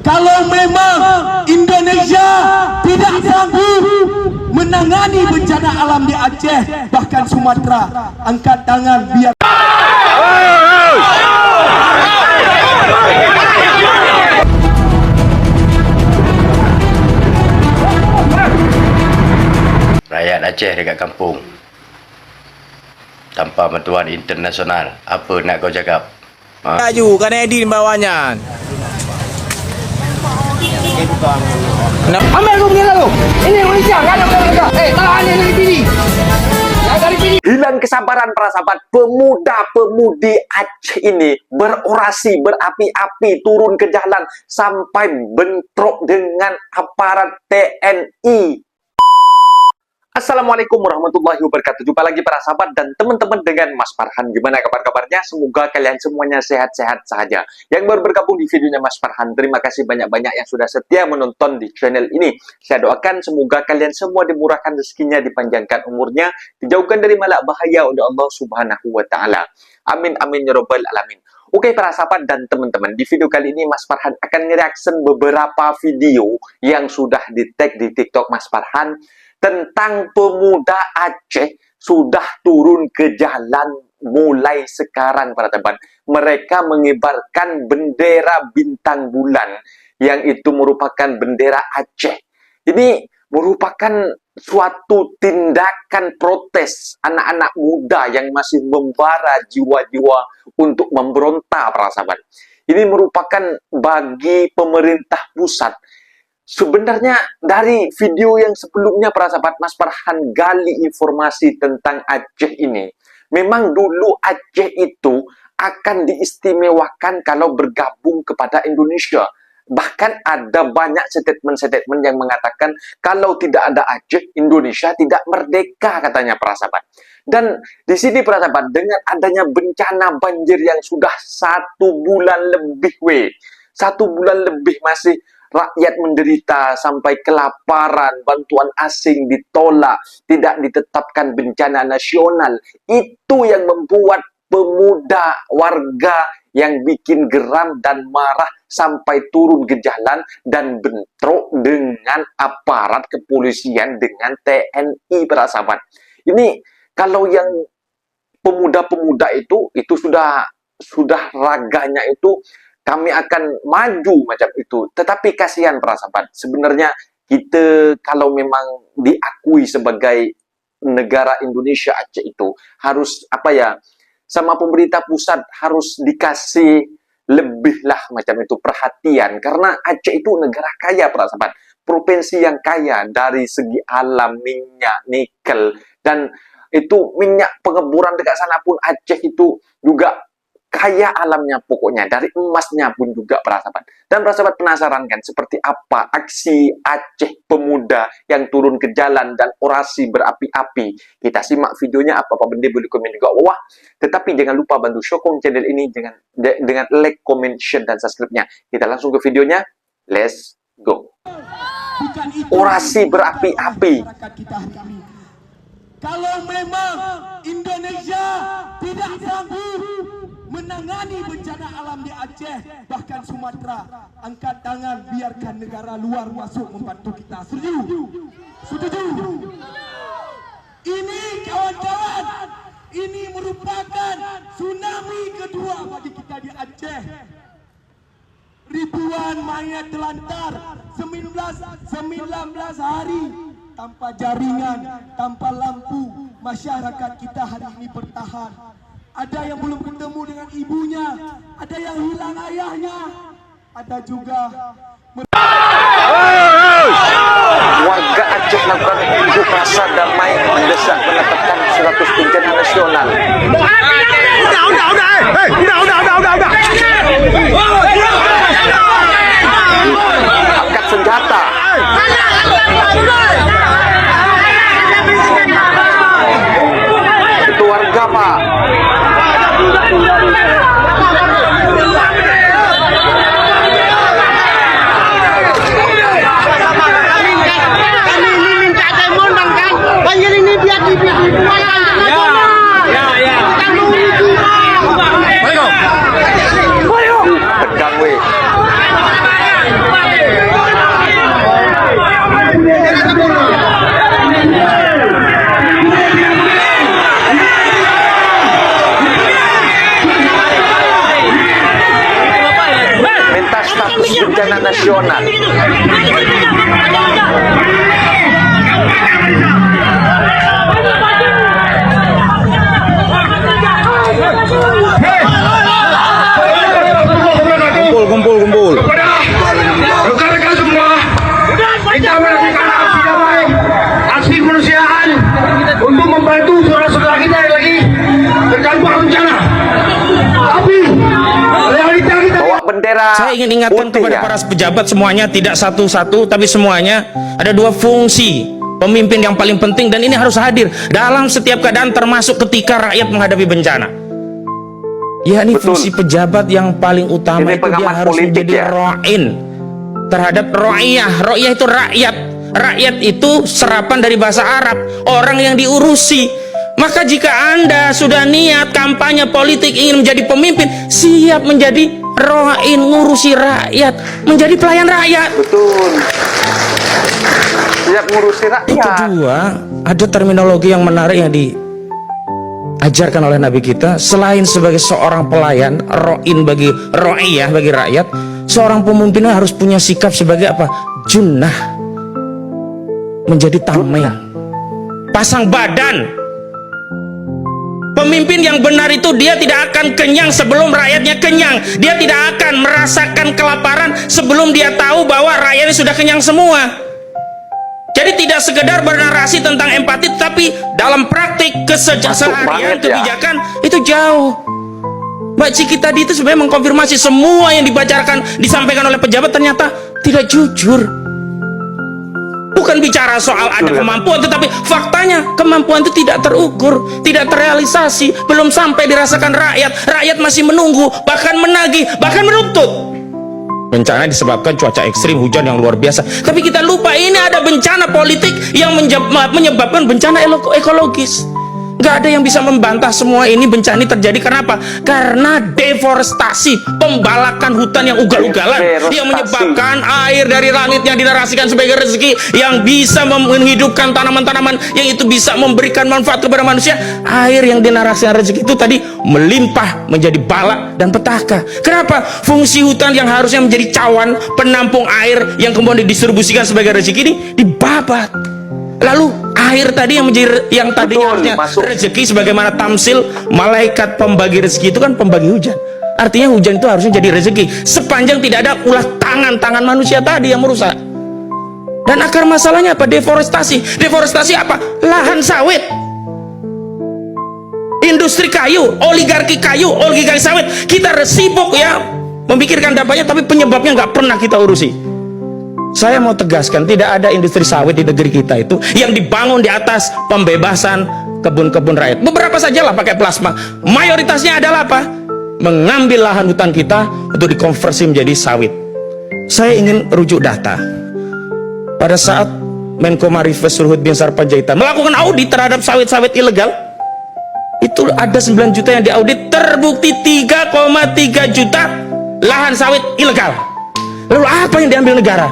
Kalau memang Indonesia tidak sanggup menangani bencana alam di Aceh, bahkan Sumatera, angkat tangan biar rakyat Aceh dekat kampung tanpa bantuan internasional. Apa nak kau cakap? Laju kan Edin bawahnya. Ambil aku punya lalu. Ini Malaysia kan? Tahan ini pilih. Hilang kesabaran para sahabat. Pemuda-pemudi Aceh ini berorasi berapi-api turun ke jalan sampai bentrok dengan aparat TNI. Assalamualaikum warahmatullahi wabarakatuh. Jumpa lagi para sahabat dan teman-teman dengan Mas Farhan. Gimana kabar-kabarnya? Semoga kalian semuanya sehat-sehat saja. Yang baru bergabung di videonya Mas Farhan, terima kasih banyak-banyak yang sudah setia menonton di channel ini. Saya doakan semoga kalian semua dimurahkan rezekinya, dipanjangkan umurnya, dijauhkan dari malak bahaya oleh Allah Subhanahu wa taala. Amin amin ya rabbal alamin. Oke para sahabat dan teman-teman, di video kali ini Mas Farhan akan nge-reaction beberapa video yang sudah di-tag di TikTok Mas Farhan tentang pemuda Aceh sudah turun ke jalan mulai sekarang para teman. Mereka mengibarkan bendera bintang bulan yang itu merupakan bendera Aceh. Ini merupakan suatu tindakan protes anak-anak muda yang masih membara jiwa-jiwa untuk memberontak para sahabat. Ini merupakan bagi pemerintah pusat. Sebenarnya dari video yang sebelumnya para sahabat, Mas Farhan gali informasi tentang Aceh ini. Memang dulu Aceh itu akan diistimewakan kalau bergabung kepada Indonesia. Bahkan ada banyak statement-statement yang mengatakan kalau tidak ada Aceh, Indonesia tidak merdeka katanya para sahabat. Dan di sini para sahabat, dengan adanya bencana banjir yang sudah 1 bulan lebih, 1 bulan lebih masih rakyat menderita sampai kelaparan, bantuan asing ditolak, tidak ditetapkan bencana nasional. Itu yang membuat pemuda warga yang bikin geram dan marah sampai turun ke jalan dan bentrok dengan aparat kepolisian, dengan TNI para sahabat. Ini kalau yang pemuda-pemuda itu sudah raganya itu kami akan maju macam itu. Tetapi kasihan para sahabat. Sebenarnya kita kalau memang diakui sebagai negara Indonesia Aceh itu harus sama pemerintah pusat harus dikasih lebihlah macam itu perhatian. Karena Aceh itu negara kaya para sahabat. Provinsi yang kaya dari segi alam, minyak, nikel. Dan itu minyak pengeburan dekat sana pun Aceh itu juga kaya alamnya pokoknya, dari emasnya pun juga para sahabat. Dan para sahabat penasaran kan seperti apa aksi Aceh pemuda yang turun ke jalan dan orasi berapi-api. Kita simak videonya, apa-apa benda boleh komen juga bawah. Tetapi jangan lupa bantu sokong channel ini dengan like, comment, share dan subscribe-nya. Kita langsung ke videonya. Let's go. Orasi berapi-api. Kalau memang Indonesia tidak sanggup menangani bencana alam di Aceh, bahkan Sumatera, angkat tangan biarkan negara luar masuk membantu kita. Setuju? Setuju? Ini kawan-kawan, ini merupakan tsunami kedua bagi kita di Aceh. Ribuan mayat telantar 19 hari tanpa jaringan, tanpa lampu. Masyarakat kita hari ini bertahan. Ada yang belum ketemu dengan ibunya, ada yang hilang ayahnya, ada juga warga Aceh lakukan unjuk rasa damai mendesak penetapan status bencana nasional. Angkat senjata. Itu warga Pak. Panggil ini biar Tegang weh. status bencana nasional. Kumpul. Rekan-rekan semua, kita melakukan aksi damai, aksi kemanusiaan untuk membantu saudara-saudara kita yang lagi terdampak bencana. Tapi realita kita Bawa bendera Saya ingin ingatkan putih kepada ya. para pejabat semuanya, tidak satu-satu tapi semuanya ada dua fungsi pemimpin yang paling penting, dan ini harus hadir dalam setiap keadaan, termasuk ketika rakyat menghadapi bencana. Ya, ini Betul. fungsi pejabat yang paling utama. Ini Itu dia pengamat harus politik menjadi ya. ro'in terhadap ro'iyah. Ro'iyah itu rakyat. Rakyat itu serapan dari bahasa Arab, orang yang diurusi. Maka jika Anda sudah niat kampanye politik ingin menjadi pemimpin, siap menjadi ro'in, ngurusi rakyat, menjadi pelayan rakyat. Betul. Siap ngurusi Yang rakyat. kedua, ada terminologi yang menarik yang diajarkan oleh Nabi kita. Selain sebagai seorang pelayan, ro'in bagi ro'iyah, bagi rakyat, seorang pemimpin harus punya sikap sebagai apa? Junnah, menjadi tameng, pasang badan. Pemimpin yang benar itu dia tidak akan kenyang sebelum rakyatnya kenyang. Dia tidak akan merasakan kelaparan sebelum dia tahu bahwa rakyatnya sudah kenyang semua. Jadi tidak sekedar bernarasi tentang empati, tapi dalam praktik keseharian banget ya. kebijakan itu jauh. Mbak Ciki tadi itu sebenarnya mengkonfirmasi semua yang disampaikan oleh pejabat ternyata tidak jujur. Bukan bicara soal ada kemampuan, tetapi faktanya kemampuan itu tidak terukur, tidak terrealisasi, belum sampai dirasakan rakyat. Rakyat masih menunggu, bahkan menagih, bahkan menuntut. Bencana disebabkan cuaca ekstrim, hujan yang luar biasa. Tapi kita lupa ini ada bencana politik yang menyebabkan bencana ekologis. Gak ada yang bisa membantah semua ini. Bencana ini terjadi karena apa? Karena deforestasi, pembalakan hutan yang ugal-ugalan, yang menyebabkan air dari langit yang dinarasikan sebagai rezeki, yang bisa menghidupkan tanaman-tanaman, yang itu bisa memberikan manfaat kepada manusia. Air yang dinarasikan rezeki itu tadi melimpah menjadi bala dan petaka. Kenapa? Fungsi hutan yang harusnya menjadi cawan penampung air yang kemudian didistribusikan sebagai rezeki ini dibabat. Lalu air tadi yang tadinya harusnya rezeki, sebagaimana tamsil malaikat pembagi rezeki itu kan pembagi hujan. Artinya hujan itu harusnya jadi rezeki sepanjang tidak ada ulah tangan manusia tadi yang merusak. Dan akar masalahnya apa? Deforestasi. Deforestasi apa? Lahan sawit, industri kayu, oligarki sawit. Kita sibuk ya memikirkan dampaknya, tapi penyebabnya nggak pernah kita urusi. Saya mau tegaskan, tidak ada industri sawit di negeri kita itu yang dibangun di atas pembebasan kebun-kebun rakyat. Beberapa sajalah pakai plasma. Mayoritasnya adalah apa? Mengambil lahan hutan kita untuk dikonversi menjadi sawit. Saya ingin rujuk data. Pada saat Menko Marifes Luhut bin Sarpanjaitan melakukan audit terhadap sawit-sawit ilegal, itu ada 9 juta yang diaudit, terbukti 3,3 juta lahan sawit ilegal. Lalu apa yang diambil negara?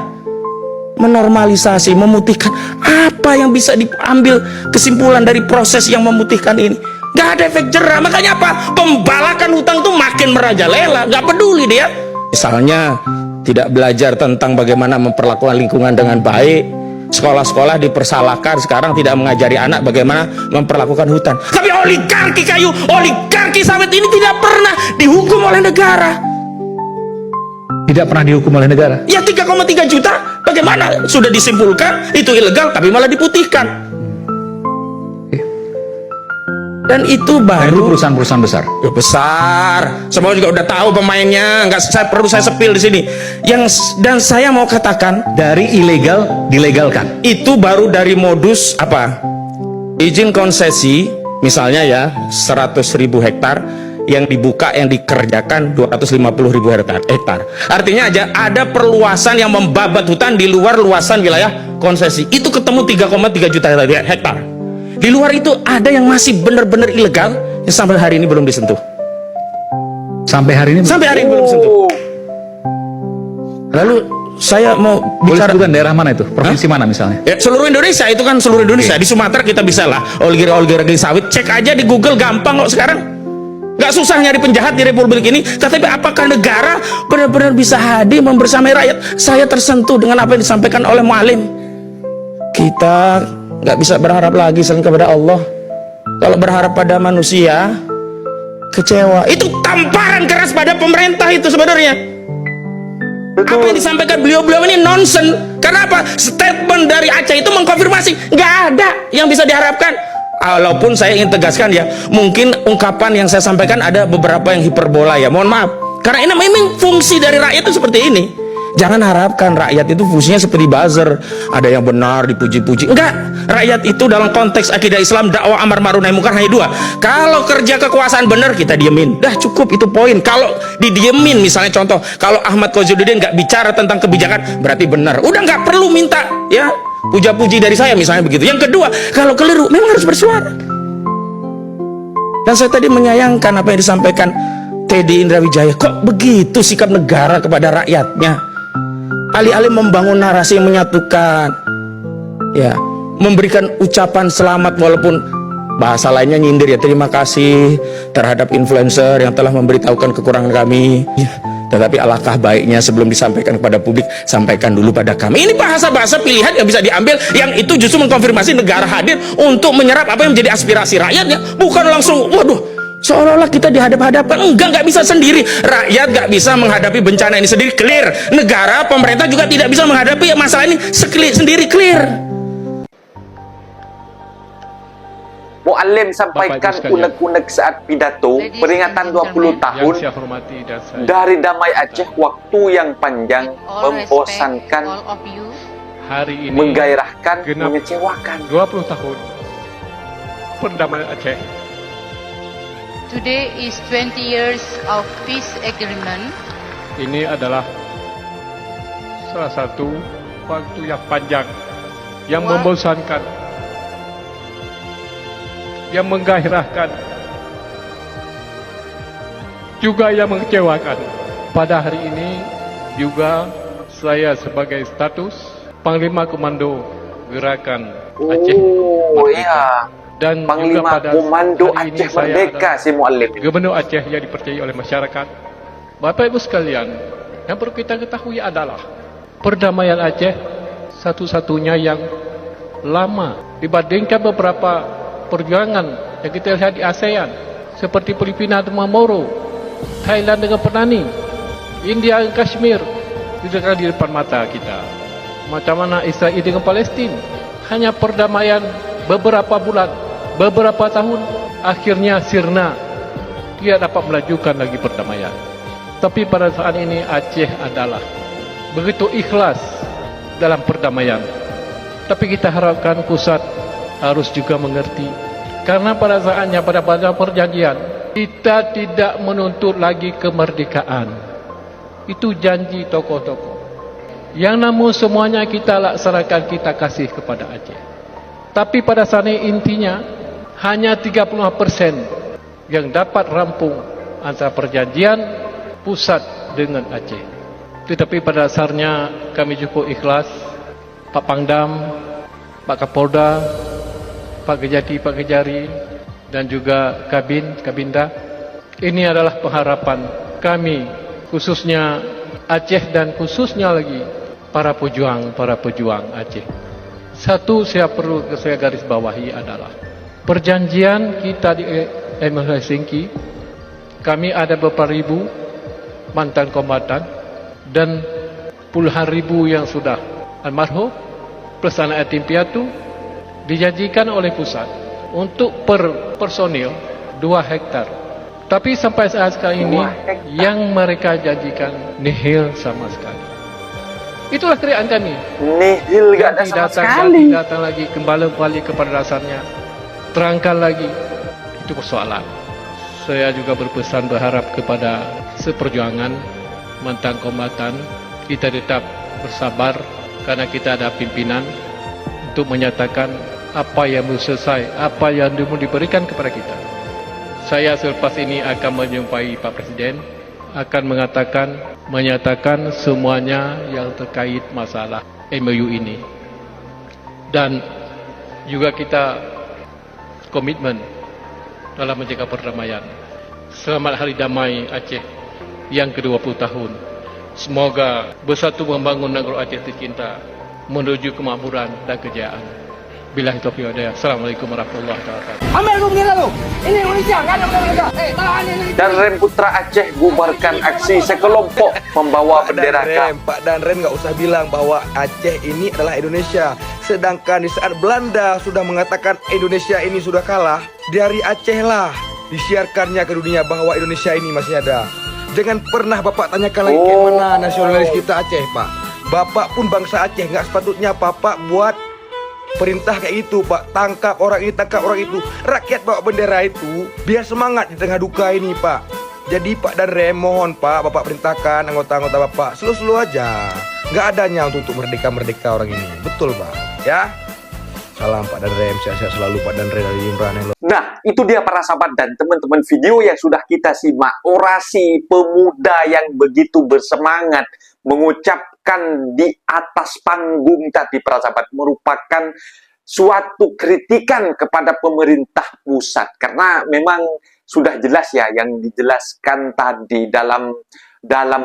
Menormalisasi, memutihkan. Apa yang bisa diambil kesimpulan dari proses yang memutihkan ini? Gak ada efek jerah. Makanya apa? Pembalakan hutang itu makin merajalela. Gak peduli dia. Misalnya tidak belajar tentang bagaimana memperlakukan lingkungan dengan baik. Sekolah-sekolah dipersalahkan sekarang tidak mengajari anak bagaimana memperlakukan hutan. Tapi oligarki kayu, oligarki sawit ini tidak pernah dihukum oleh negara. Tidak pernah dihukum oleh negara. Ya 3,3 juta, bagaimana? Sudah disimpulkan itu ilegal, tapi malah diputihkan. Dan itu Nah, itu baru perusahaan-perusahaan besar. ya, besar. Semua juga udah tahu pemainnya. Nggak saya sepil di sini. Dan saya mau katakan Dari ilegal dilegalkan. itu baru dari modus apa? Izin konsesi, misalnya ya 100.000 hektar yang dibuka, yang dikerjakan 250.000 hektar. Artinya aja ada perluasan yang membabat hutan di luar luasan wilayah konsesi. Itu ketemu 3,3 juta hektar. Di luar itu ada yang masih benar-benar ilegal yang sampai hari ini belum disentuh. Sampai hari ini. Sampai hari ini belum disentuh. Lalu saya mau Boleh bicara sebutkan daerah mana itu? Provinsi mana misalnya? ya, seluruh Indonesia, itu kan seluruh Indonesia. Di Sumatera kita bisa lah oligarki sawit, cek aja di Google, gampang kok sekarang. Gak susah nyari penjahat di Republik ini, tetapi apakah negara benar-benar bisa hadir membersamai rakyat? Saya tersentuh dengan apa yang disampaikan oleh Mualim. Kita gak bisa berharap lagi selain kepada Allah. Kalau berharap pada manusia, kecewa. Itu tamparan keras pada pemerintah itu sebenarnya. Betul. Apa yang disampaikan beliau-beliau ini nonsen. Karena apa? Statement dari Aceh itu mengkonfirmasi gak ada yang bisa diharapkan. Walaupun saya ingin tegaskan ya, mungkin ungkapan yang saya sampaikan ada beberapa yang hiperbola ya, mohon maaf. Karena ini memang fungsi dari rakyat itu seperti ini. Jangan harapkan rakyat itu fungsinya seperti buzzer, ada yang benar dipuji-puji. Enggak, rakyat itu dalam konteks akidah Islam, dakwah amar ma'ruf nahi munkar hanya dua. Kalau kerja kekuasaan benar, kita diemin, dah cukup, itu poin. Kalau didiemin, misalnya contoh, kalau Ahmad Kozudin nggak bicara tentang kebijakan, berarti benar, udah nggak perlu minta ya puja-puji dari saya misalnya begitu. Yang kedua, kalau keliru memang harus bersuara. Dan saya tadi menyayangkan apa yang disampaikan Teddy Indrawijaya, kok begitu sikap negara kepada rakyatnya, alih-alih membangun narasi yang menyatukan, ya, memberikan ucapan selamat walaupun bahasa lainnya nyindir ya, terima kasih terhadap influencer yang telah memberitahukan kekurangan kami ya. Tetapi alangkah baiknya sebelum disampaikan kepada publik, sampaikan dulu pada kami. Ini bahasa-bahasa pilihan yang bisa diambil, yang itu justru mengkonfirmasi negara hadir untuk menyerap apa yang menjadi aspirasi rakyatnya, bukan langsung waduh seolah-olah kita dihadap-hadapkan. Enggak bisa sendiri. Rakyat nggak bisa menghadapi bencana ini sendiri, clear. Negara, pemerintah juga tidak bisa menghadapi masalah ini sendiri, clear. Mualim sampaikan unek-unek saat pidato peringatan 20 tahun dari Damai Aceh, waktu yang panjang, membosankan, hari ini menggairahkan, mengecewakan. 20 tahun perdamaian Aceh. Today is 20 years of peace agreement. Ini adalah salah satu waktu yang panjang, yang membosankan, yang menggairahkan, juga yang mengecewakan. Pada hari ini juga saya sebagai status Panglima Komando Gerakan Aceh Merdeka, dan Panglima juga pada Komando hari ini Aceh Merdeka, si Mualim. Gubernur Aceh yang dipercayai oleh masyarakat. Bapak Ibu sekalian, yang perlu kita ketahui adalah perdamaian Aceh satu-satunya yang lama dibandingkan beberapa perjuangan yang kita lihat di ASEAN, seperti Filipina dengan Moro, Thailand dengan Penani, India dengan Kashmir, tidak di depan mata kita. Macam mana Israel dengan Palestin, hanya perdamaian beberapa bulan, beberapa tahun, akhirnya sirna, tidak dapat melajukan lagi perdamaian. Tapi pada saat ini Aceh adalah begitu ikhlas dalam perdamaian. Tapi kita harapkan pusat harus juga mengerti, karena pada saatnya pada perjanjian kita tidak menuntut lagi kemerdekaan. Itu janji tokoh-tokoh yang namun semuanya kita laksanakan, kita kasih kepada Aceh. Tapi pada saat ini intinya hanya 35% yang dapat rampung antara perjanjian pusat dengan Aceh. Tetapi pada dasarnya kami cukup ikhlas, Pak Pangdam, Pak Kapolda, Pak Kejati, Pak Kejari, dan juga Kabinda. Ini adalah pengharapan kami, khususnya Aceh dan khususnya lagi para pejuang Aceh. Satu saya garis bawahi adalah perjanjian kita di Helsinki. Kami ada beberapa ribu mantan kombatan dan puluhan ribu yang sudah almarhum plus anak yatim piatu. Dijanjikan oleh pusat untuk per personil 2 hektar. Tapi sampai saat sekarang ini yang mereka janjikan nihil sama sekali. Itulah teriakan kami. Nihil, gak ada sama sekali. Datang lagi, kembali kepada dasarnya. Terangkan lagi. Itu persoalan. Saya juga berpesan berharap kepada seperjuangan mantan kombatan, kita tetap bersabar karena kita ada pimpinan untuk menyatakan apa yang belum selesai, apa yang diberikan kepada kita. Saya selepas ini akan menjumpai Pak Presiden, akan menyatakan semuanya yang terkait masalah MOU ini. Dan juga kita komitmen dalam menjaga perdamaian. Selamat Hari Damai Aceh yang ke-20 tahun. Semoga bersatu membangun negara Aceh tercinta menuju kemakmuran dan kejayaan. Billahi taufiq wal hidayah. Assalamualaikum warahmatullahi wabarakatuh. Ambil lu gila lu. Ini Indonesia, enggak ada mereka. Tahan ini. Dan Rem Putra Aceh bubarkan aksi sekelompok membawa bendera K. Pak Dan Rem nggak usah bilang bahwa Aceh ini adalah Indonesia. Sedangkan di saat Belanda sudah mengatakan Indonesia ini sudah kalah, dari Aceh lah disiarkannya ke dunia bahwa Indonesia ini masih ada. Jangan pernah Bapak tanyakan lagi kayak mana nasionalis kita Aceh, Pak. Bapak pun bangsa Aceh, nggak sepatutnya Bapak buat perintah kayak itu, Pak. Tangkap orang ini, tangkap orang itu. Rakyat bawa bendera itu biar semangat di tengah duka ini, Pak. Jadi Pak Dan Rem, mohon Pak, Bapak perintahkan anggota-anggota Bapak slow-slow aja. Nggak adanya untuk merdeka-merdeka orang ini. Betul, Pak. Ya. Salam Pak Dan Rem, sehat-sehat selalu Pak Dan Rem dari Imran. Nah, itu dia para sahabat dan teman-teman video yang sudah kita simak. Orasi pemuda yang begitu bersemangat mengucapkan di atas panggung tadi para sahabat merupakan suatu kritikan kepada pemerintah pusat. Karena memang sudah jelas ya yang dijelaskan tadi dalam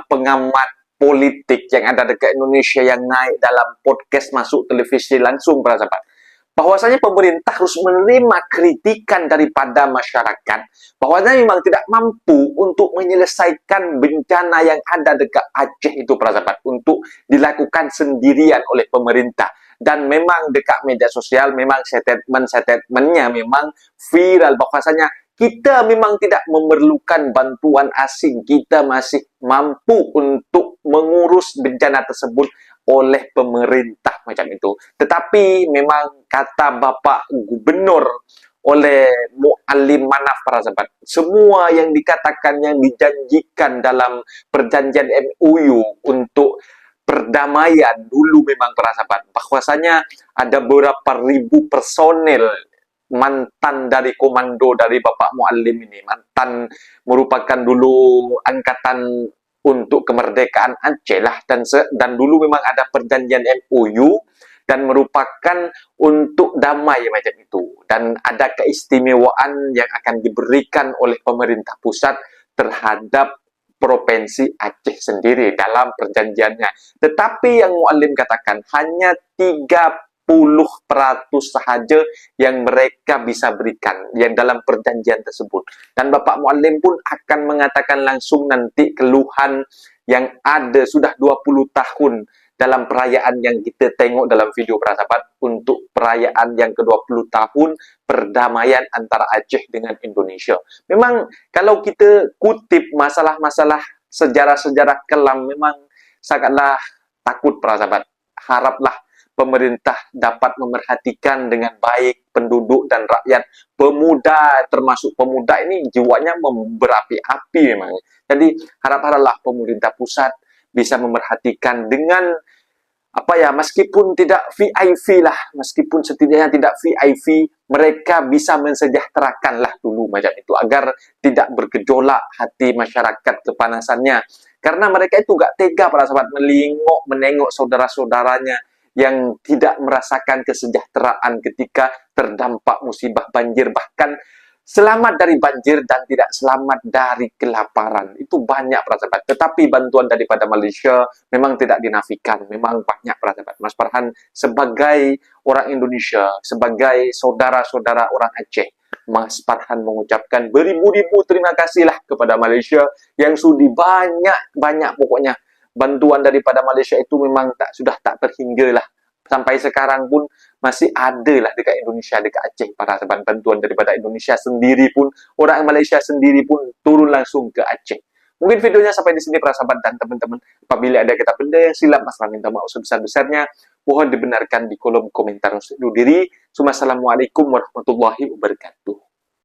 pengamat politik yang ada dekat Indonesia yang naik dalam podcast masuk televisi langsung para sahabat. Bahwasanya pemerintah harus menerima kritikan daripada masyarakat, bahwasanya memang tidak mampu untuk menyelesaikan bencana yang ada dekat Aceh itu para sahabat, untuk dilakukan sendirian oleh pemerintah. Dan memang dekat media sosial memang statement-statementnya memang viral, bahwasanya kita memang tidak memerlukan bantuan asing, kita masih mampu untuk mengurus bencana tersebut oleh pemerintah macam itu. Tetapi memang kata Bapak Gubernur oleh Muallim Manaf para sahabat, semua yang dikatakan yang dijanjikan dalam perjanjian MOU untuk perdamaian dulu memang para sahabat, bahwasanya ada beberapa ribu personel mantan dari komando dari Bapak Muallim ini, mantan merupakan dulu angkatan untuk kemerdekaan Aceh lah, dan dulu memang ada perjanjian MOU dan merupakan untuk damai macam itu, dan ada keistimewaan yang akan diberikan oleh pemerintah pusat terhadap provinsi Aceh sendiri dalam perjanjiannya. Tetapi yang Muallim katakan hanya 30% sahaja yang mereka bisa berikan yang dalam perjanjian tersebut. Dan Bapak Muallim pun akan mengatakan langsung nanti keluhan yang ada sudah 20 tahun dalam perayaan yang kita tengok dalam video para sahabat, untuk perayaan yang ke-20 tahun perdamaian antara Aceh dengan Indonesia. Memang kalau kita kutip masalah-masalah sejarah-sejarah kelam memang sangatlah takut para sahabat. Haraplah pemerintah dapat memerhatikan dengan baik penduduk dan rakyat. Pemuda, termasuk pemuda ini jiwanya berapi-api memang. Jadi harap-haraplah pemerintah pusat bisa memerhatikan dengan meskipun tidak VIP lah, meskipun setidaknya tidak VIP, mereka bisa mensejahterakanlah dulu macam itu agar tidak bergejolak hati masyarakat kepanasannya. Karena mereka itu gak tega para sahabat menengok saudara-saudaranya yang tidak merasakan kesejahteraan ketika terdampak musibah banjir, bahkan selamat dari banjir dan tidak selamat dari kelaparan. Itu banyak para sahabat. Tetapi bantuan daripada Malaysia memang tidak dinafikan, memang banyak para sahabat. Mas Farhan sebagai orang Indonesia, sebagai saudara-saudara orang Aceh, Mas Farhan mengucapkan beribu-ribu terima kasihlah kepada Malaysia yang sudi banyak pokoknya. Bantuan daripada Malaysia itu memang sudah tak terhingga lah. Sampai sekarang pun masih ada lah dekat Indonesia, dekat Aceh para sahabat. Bantuan daripada Indonesia sendiri pun, orang Malaysia sendiri pun turun langsung ke Aceh. Mungkin videonya sampai di sini para sahabat dan teman-teman. Apabila ada kata benda yang silap, Mas Farhan minta maaf sebesar-besarnya. Mohon dibenarkan di kolom komentar. Undur diri. Assalamualaikum warahmatullahi wabarakatuh.